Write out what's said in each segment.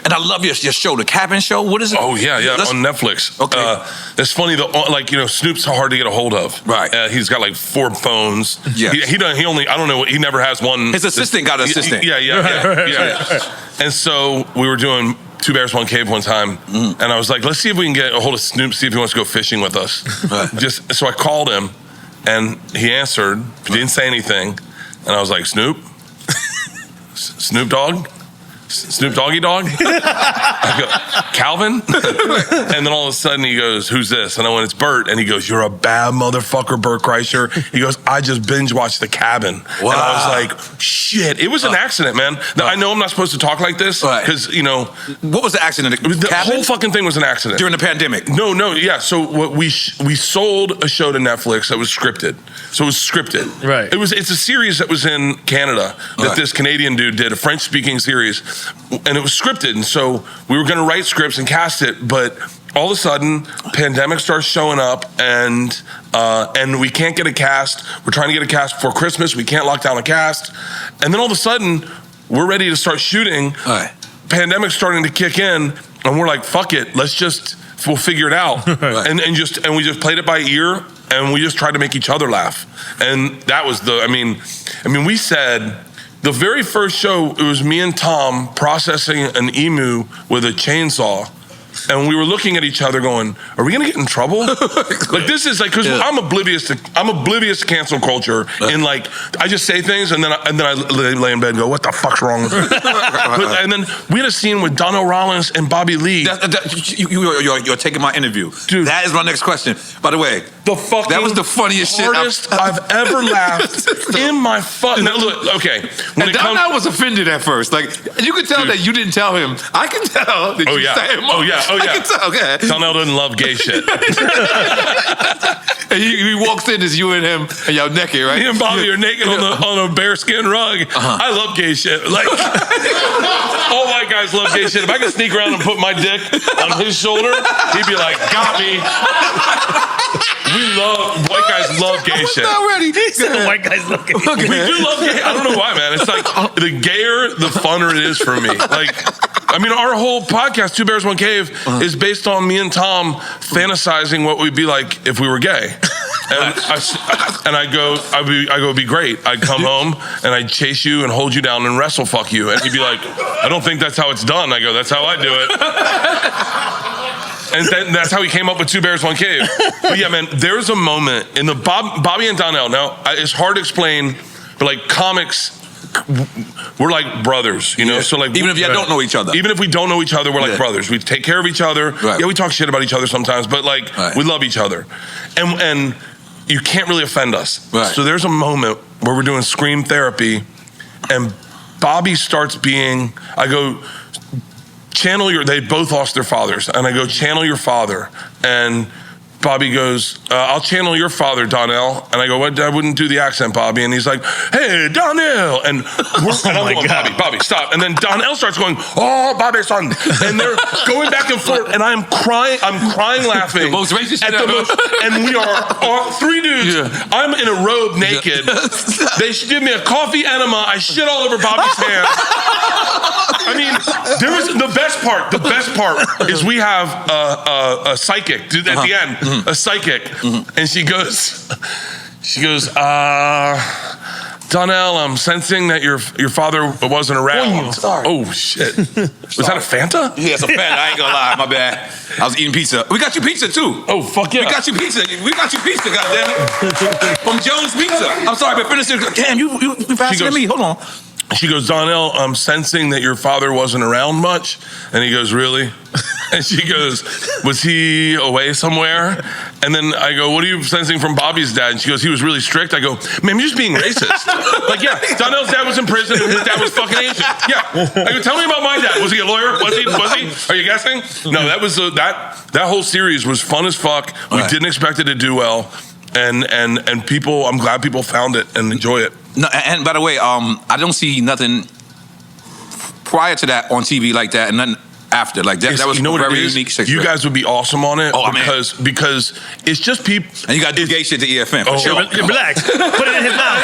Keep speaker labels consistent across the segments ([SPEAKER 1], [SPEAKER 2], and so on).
[SPEAKER 1] And I love your show, the Cabin Show. What is it?
[SPEAKER 2] Oh yeah, on Netflix.
[SPEAKER 1] Okay.
[SPEAKER 2] It's funny though, like Snoop's hard to get a hold of.
[SPEAKER 1] Right.
[SPEAKER 2] He's got like 4 phones.
[SPEAKER 1] Yeah.
[SPEAKER 2] He only I don't know. He never has one.
[SPEAKER 1] His assistant got an assistant.
[SPEAKER 2] Yeah. And so we were doing Two Bears, One Cave one time, and I was like, let's see if we can get a hold of Snoop, see if he wants to go fishing with us. Just so I called him, and he answered. He didn't say anything, and I was like, Snoop, Snoop Dogg. Snoop Doggy Dog? I go, Calvin? And then all of a sudden he goes, who's this? And I went, it's Bert. And he goes, you're a bad motherfucker, Bert Kreischer. He goes, I just binge watched The Cabin. Wow. And I was like, shit. It was an accident, man. I know I'm not supposed to talk like this because,
[SPEAKER 1] What was the accident?
[SPEAKER 2] The whole fucking thing was an accident.
[SPEAKER 1] During the pandemic?
[SPEAKER 2] No, yeah. So we sold a show to Netflix that was scripted. So it was scripted.
[SPEAKER 3] Right.
[SPEAKER 2] It's a series that was in Canada that this Canadian dude did, a French-speaking series. And it was scripted, and so we were going to write scripts and cast it, but all of a sudden, pandemic starts showing up, and we can't get a cast. We're trying to get a cast before Christmas. We can't lock down a cast, and then all of a sudden, we're ready to start shooting. Pandemic's starting to kick in, and we're like, "Fuck it, we'll figure it out," and we just played it by ear, and we just tried to make each other laugh, and that was we said. The very first show, it was me and Tom processing an emu with a chainsaw. And we were looking at each other going, are we gonna get in trouble? Like this is like, cause I'm oblivious to cancel culture in like, I just say things and then I lay in bed and go, what the fuck's wrong with me? And then we had a scene with Donnell Rollins and Bobby Lee.
[SPEAKER 1] You're taking my interview. Dude. That is my next question. By the way, that was the funniest
[SPEAKER 2] shit I've ever laughed in my fucking, look, okay.
[SPEAKER 4] And Donnell was offended at first. Like, you could tell that you didn't tell him. I can tell that you set him up.
[SPEAKER 2] Oh yeah.
[SPEAKER 4] I can tell. Okay.
[SPEAKER 2] Donnell doesn't love gay shit.
[SPEAKER 4] And he walks in as you and him and y'all naked, right?
[SPEAKER 2] Me and Bobby are naked on a bearskin rug. I love gay shit. Like all white guys love gay shit. If I could sneak around and put my dick on his shoulder, he'd be like, got me. White guys love gay shit.
[SPEAKER 3] White guys love gay shit.
[SPEAKER 2] We do love gay. I don't know why, man. It's like the gayer, the funner it is for me. Like, our whole podcast, Two Bears, One Cave, is based on me and Tom fantasizing what we'd be like if we were gay. And I go, it'd be great. I'd come home and I'd chase you and hold you down and wrestle fuck you. And he'd be like, I don't think that's how it's done. I go, that's how I do it. And then that's how he came up with Two Bears, One Cave. But yeah, man, there's a moment in the Bobby and Donnell. Now, it's hard to explain, but like comics, we're like brothers, So like,
[SPEAKER 1] even if you don't know each other,
[SPEAKER 2] even if we don't know each other, we're like brothers. We take care of each other. Right. Yeah, we talk shit about each other sometimes, but like we love each other, and you can't really offend us. Right. So there's a moment where we're doing scream therapy, and Bobby starts being. I go, channel they both lost their fathers, and I go, channel your father, and Bobby goes, I'll channel your father, Donnell. And I go, I wouldn't do the accent, Bobby. And he's like, hey, Donnell. And I'm going, Bobby, stop. And then Donnell starts going, oh, Bobby, son. And they're going back and forth. And I'm crying laughing.
[SPEAKER 4] The most racist shit
[SPEAKER 2] and we are 3 dudes. Yeah. I'm in a robe naked. They give me a coffee enema. I shit all over Bobby's hands. There was the best part. The best part is we have a psychic at the end. A psychic, and she goes, Donnell, I'm sensing that your father wasn't around. Oh shit, was that a Fanta?
[SPEAKER 1] Yeah, it's a Fanta. I ain't gonna lie, my bad. I was eating pizza. We got you pizza too.
[SPEAKER 2] Oh fuck yeah,
[SPEAKER 1] we got you pizza. Goddamn, from Jones Pizza. I'm sorry, but finish it. Damn, you faster than me. Hold on.
[SPEAKER 2] She goes, Donnell, I'm sensing that your father wasn't around much. And he goes, really? And she goes, was he away somewhere? And then I go, what are you sensing from Bobby's dad? And she goes, he was really strict. I go, man, you're just being racist. Like, yeah, Donnell's dad was in prison and his dad was fucking Asian. Yeah. I go, tell me about my dad. Was he a lawyer? Was he? Are you guessing? No, that was that whole series was fun as fuck. We didn't expect it to do well. And people, I'm glad people found it and enjoy it.
[SPEAKER 1] No, and by the way, I don't see nothing prior to that on TV like that, and then after? Like that was a very unique situation.
[SPEAKER 2] You guys would be awesome on it because it's just people.
[SPEAKER 1] And you got to do gay shit to EFM for sure.
[SPEAKER 3] Relax. Put it in his mouth.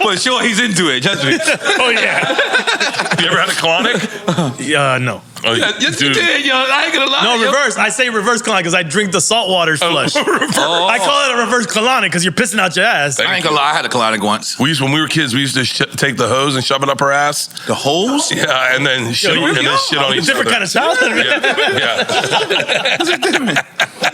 [SPEAKER 1] For sure, he's into it. Trust me.
[SPEAKER 3] Oh, yeah.
[SPEAKER 2] You ever had a colonic?
[SPEAKER 3] No.
[SPEAKER 2] Oh,
[SPEAKER 1] yes, you did, yo. I ain't gonna lie.
[SPEAKER 3] No, reverse. I say reverse colonic because I drink the salt water flush. I call it a reverse colonic because you're pissing out your ass.
[SPEAKER 1] I ain't gonna lie. I had a colonic once.
[SPEAKER 2] When we were kids, we used to take the hose and shove it up our ass.
[SPEAKER 1] The hose?
[SPEAKER 2] Yeah, and then shit on each other.
[SPEAKER 3] Different kind of childhood.
[SPEAKER 2] Yeah.
[SPEAKER 1] This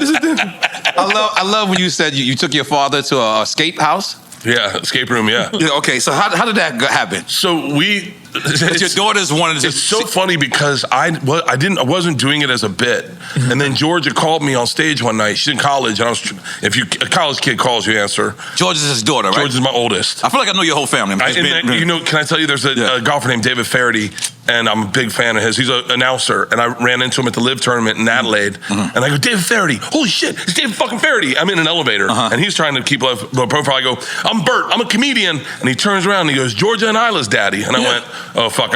[SPEAKER 1] is different. I love when you said you took your father to a escape house.
[SPEAKER 2] Yeah, escape room, yeah.
[SPEAKER 1] Okay, so how did that happen?
[SPEAKER 2] So
[SPEAKER 1] your daughters wanted to.
[SPEAKER 2] It's so funny because I wasn't doing it as a bit, and then Georgia called me on stage one night. She's in college, and a college kid calls, you answer.
[SPEAKER 1] George is his daughter, right?
[SPEAKER 2] George is my oldest.
[SPEAKER 1] I feel like I know your whole family.
[SPEAKER 2] Can I tell you? There's a golfer named David Faraday, and I'm a big fan of his. He's an announcer, and I ran into him at the Live tournament in Adelaide, and I go, David Faraday, holy shit, it's David fucking Faraday. I'm in an elevator, and he's trying to keep a profile. I go, I'm Bert, I'm a comedian, and he turns around and he goes, Georgia and Isla's daddy, and I went, oh fuck,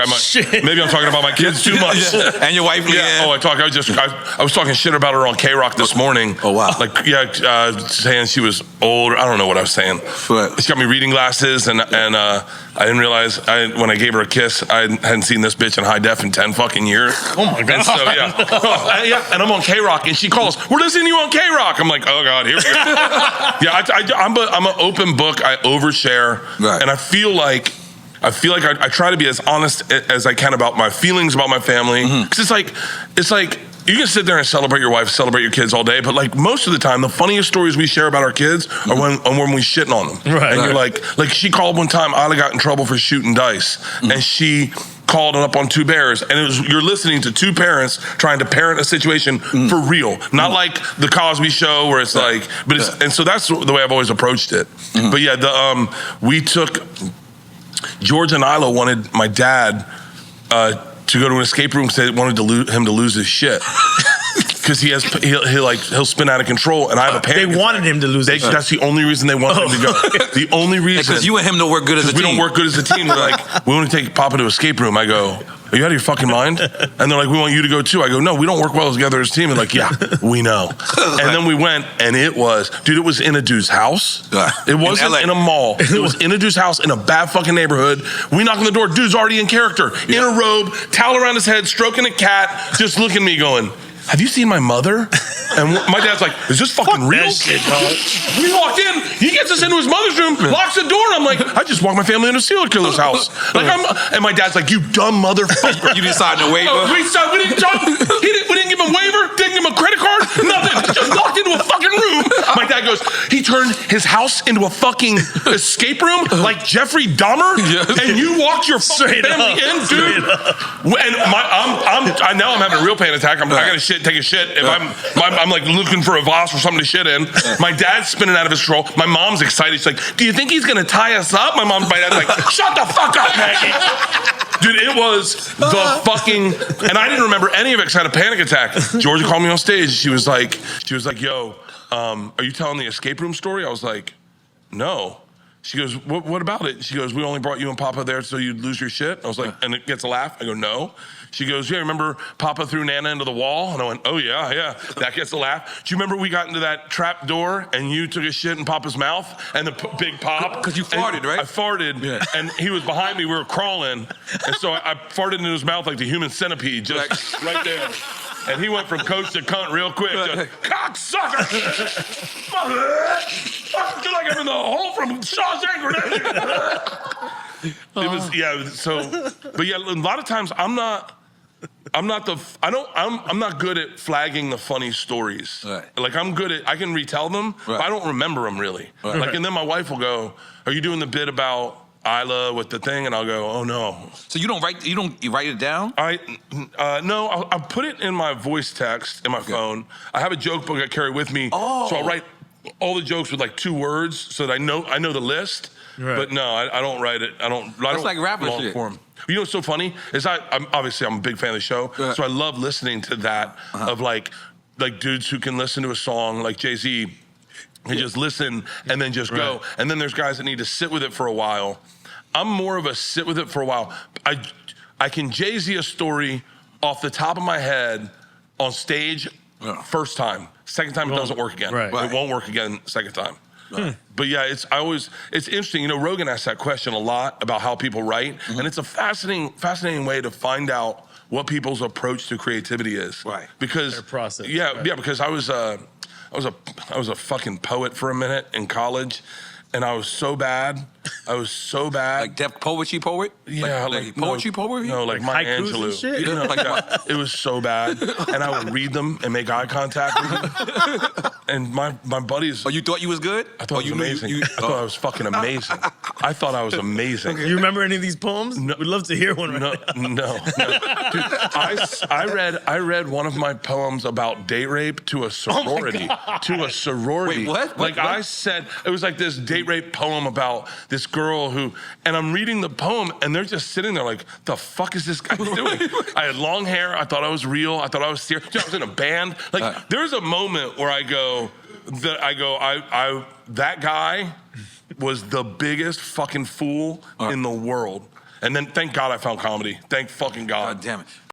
[SPEAKER 2] maybe I'm talking about my kids too much.
[SPEAKER 1] And your wife,
[SPEAKER 2] yeah. Oh, I was talking shit about her on K-Rock this morning.
[SPEAKER 1] Oh wow.
[SPEAKER 2] Saying she was old. I don't know what I was saying. She got me reading glasses, and I didn't realize when I gave her a kiss, I hadn't seen this bitch in high def in 10 fucking years.
[SPEAKER 3] Oh my god.
[SPEAKER 2] And so and I'm on K-Rock, and she calls, we're listening to you on K-Rock. I'm like, oh god, here we go. I'm an open book. I overshare, and I feel like I try to be as honest as I can about my feelings about my family. Because it's like you can sit there and celebrate your wife, celebrate your kids all day, but like most of the time, the funniest stories we share about our kids are when we shitting on them. Right. And you're like she called one time, Isla got in trouble for shooting dice, and she called up on Two Bears, and you're listening to two parents trying to parent a situation for real, not like the Cosby Show where it's like, and so that's the way I've always approached it. But yeah, we took. George and Isla wanted my dad to go to an escape room because they wanted him to lose his shit. Because he'll spin out of control, and I have a panic.
[SPEAKER 3] They wanted him to lose his shit.
[SPEAKER 2] That's the only reason they wanted him to go. The only reason.
[SPEAKER 1] Because you and him don't work good as a team.
[SPEAKER 2] We don't work good as a team. They're like, we want to take Papa to escape room. I go, are you out of your fucking mind? And they're like, we want you to go too. I go, no, we don't work well together as a team. And like, yeah, we know. And then we went, and it was in a dude's house. It wasn't in a mall. It was in a dude's house in a bad fucking neighborhood. We knock on the door. Dude's already in character, in a robe, towel around his head, stroking a cat, just looking at me going, have you seen my mother? And my dad's like, is this fucking real?
[SPEAKER 3] Shit, dog.
[SPEAKER 2] We walked in, he gets us into his mother's room, locks the door, and I'm like, I just walked my family into a serial killer's house. And my dad's like, you dumb motherfucker.
[SPEAKER 1] You didn't sign a waiver?
[SPEAKER 2] We didn't give him a waiver, didn't give him a credit card, nothing. Just walked into a fucking room. My dad goes, he turned his house into a fucking escape room like Jeffrey Dahmer, and you walked your fucking family in, dude. And now I'm having a real panic attack. I gotta take a shit. If I'm like looking for a vase or something to shit in. My dad's spinning out of his control. My mom's excited. She's like, do you think he's gonna tie us up? My dad's like, shut the fuck up, Maggie. Dude, it was the fucking, and I didn't remember any of it because I had a panic attack. Georgia called me on stage. She was like, yo, are you telling the escape room story? I was like, no. She goes, what about it? She goes, we only brought you and Papa there so you'd lose your shit. I was like, and it gets a laugh. I go, no. She goes, yeah, remember Papa threw Nana into the wall? And I went, oh yeah, that gets a laugh. Do you remember we got into that trap door and you took a shit in Papa's mouth and the big pop?
[SPEAKER 1] Because you farted, right?
[SPEAKER 2] I farted, and he was behind me, we were crawling. And so I farted in his mouth like the human centipede, just right there. And he went from coach to cunt real quick. Cocksucker! Fuck, you're like I'm in the hole from Shawshank Redemption. It was, but a lot of times I'm not good at flagging the funny stories. Right. Like I can retell them, but I don't remember them really. Right. Like, and then my wife will go, are you doing the bit about Isla with the thing? And I'll go, oh no. So you write it down? No, I'll put it in my voice text in my phone. I have a joke book I carry with me. Oh. So I'll write all the jokes with like 2 words so that I know the list. Right. But no, I don't write it. I don't like rapper shit. For 'em. You know what's so funny is I'm a big fan of the show, so I love listening to that of like dudes who can listen to a song like Jay-Z and just listen and then just go. And then there's guys that need to sit with it for a while. I'm more of a sit with it for a while. I I can Jay-Z a story off the top of my head on stage first time. Second time it doesn't work again.
[SPEAKER 3] Right.
[SPEAKER 2] It won't work again second time. But yeah, it's interesting. You know, Rogan asks that question a lot about how people write, and it's a fascinating way to find out what people's approach to creativity is.
[SPEAKER 1] Right.
[SPEAKER 2] Because
[SPEAKER 3] their process.
[SPEAKER 2] Yeah,
[SPEAKER 3] right.
[SPEAKER 2] yeah. Because I was a fucking poet for a minute in college, and I was so bad.
[SPEAKER 1] Like Def Poetry poet?
[SPEAKER 2] Yeah,
[SPEAKER 1] like poetry poet?
[SPEAKER 2] No, like Maya
[SPEAKER 3] haikus and
[SPEAKER 2] Angelou.
[SPEAKER 3] shit?
[SPEAKER 2] You know, like it was so bad, and I would read them and make eye contact with them. And my buddies.
[SPEAKER 1] Oh, you thought you was good?
[SPEAKER 2] I thought it was amazing. I thought I was fucking amazing. I thought I was amazing.
[SPEAKER 3] You remember any of these poems?
[SPEAKER 2] No.
[SPEAKER 3] We'd love to hear one right now.
[SPEAKER 2] No. Dude, I read one of my poems about date rape to a sorority. To a sorority.
[SPEAKER 1] Wait, what?
[SPEAKER 2] Like
[SPEAKER 1] What?
[SPEAKER 2] I said, it was like this date rape poem about this girl who, and I'm reading the poem and they're just sitting there like, the fuck is this guy doing? I had long hair. I thought I was real. I thought I was serious. Dude, I was in a band. Like there's a moment where I go, that guy was the biggest fucking fool in the world. And then thank God I found comedy. Thank fucking God.
[SPEAKER 1] God damn it.